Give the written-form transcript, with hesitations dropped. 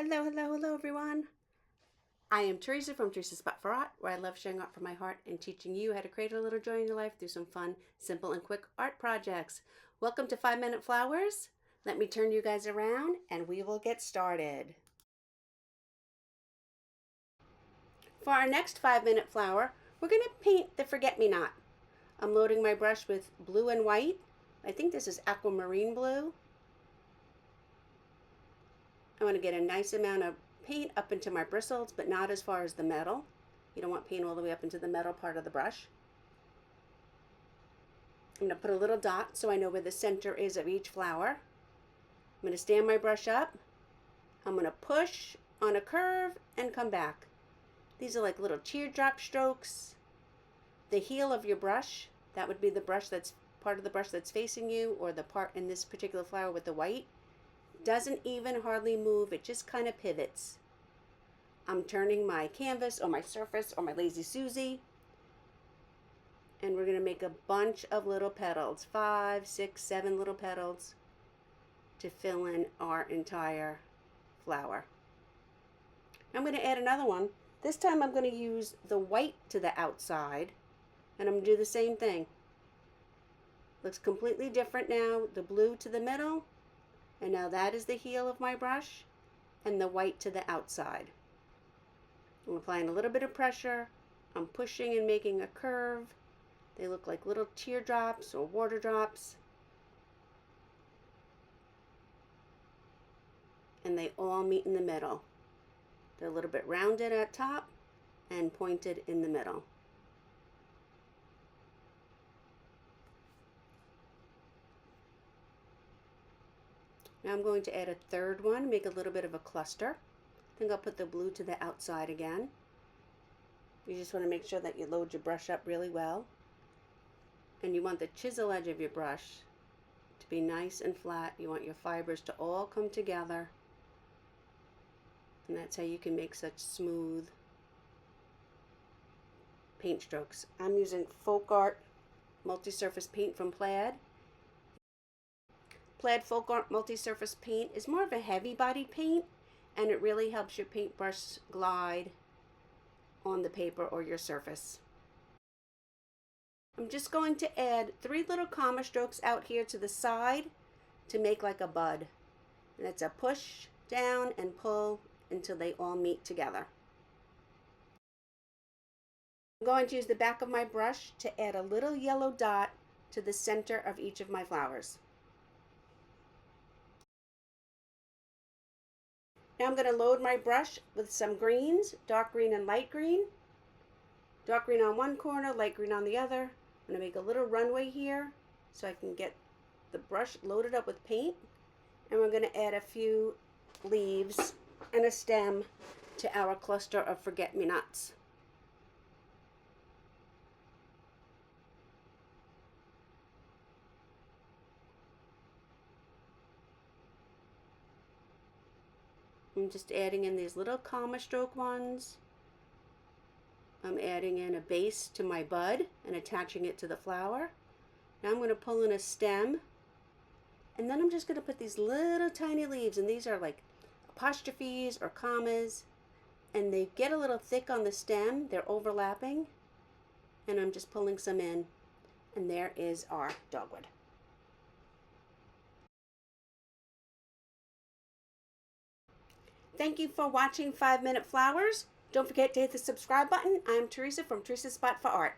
Hello everyone. I am Teresa from Teresa's Spot for Art, where I love sharing art from my heart and teaching you how to create a little joy in your life through some fun, simple, and quick art projects. Welcome to 5-Minute Flowers. Let me turn you guys around and we will get started. For our next 5-minute flower, we're going to paint the forget-me-not. I'm loading my brush with blue and white. I think this is aquamarine blue. I want to get a nice amount of paint up into my bristles, but not as far as the metal. You don't want paint all the way up into the metal part of the brush. I'm going to put a little dot so I know where the center is of each flower. I'm going to stand my brush up. I'm going to push on a curve and come back. These are like little teardrop strokes. The heel of your brush, that would be the brush that's part of the brush that's facing you, or the part in this particular flower with the white, doesn't even hardly move. It just kind of pivots. I'm turning my canvas or my surface or my Lazy Susie, and we're going to make a bunch of little petals, 5, 6, 7 little petals to fill in our entire flower. I'm going to add another one. This time I'm going to use the white to the outside, and I'm going to do the same thing. Looks completely different now. The blue to the middle, and now that is the heel of my brush, and the white to the outside. I'm applying a little bit of pressure. I'm pushing and making a curve. They look like little teardrops or water drops. And they all meet in the middle. They're a little bit rounded at top and pointed in the middle. Now I'm going to add a third one, make a little bit of a cluster. I think I'll put the blue to the outside again. You just want to make sure that you load your brush up really well. And you want the chisel edge of your brush to be nice and flat. You want your fibers to all come together. And that's how you can make such smooth paint strokes. I'm using Folk Art multi-surface paint from Plaid. Plaid Folk Art multi-surface paint is more of a heavy-bodied paint, and it really helps your paintbrush glide on the paper or your surface. I'm just going to add 3 little comma strokes out here to the side to make like a bud. And it's a push down and pull until they all meet together. I'm going to use the back of my brush to add a little yellow dot to the center of each of my flowers. Now I'm going to load my brush with some greens, dark green and light green. Dark green on one corner, light green on the other. I'm going to make a little runway here so I can get the brush loaded up with paint. And we're going to add a few leaves and a stem to our cluster of forget-me-nots. I'm just adding in these little comma stroke ones. I'm adding in a base to my bud and attaching it to the flower. Now I'm going to pull in a stem, and then I'm just going to put these little tiny leaves, and these are like apostrophes or commas, and they get a little thick on the stem. They're overlapping, and I'm just pulling some in, and there is our dogwood. Thank you for watching 5-Minute Flowers. Don't forget to hit the subscribe button. I'm Teresa from Teresa's Spot for Art.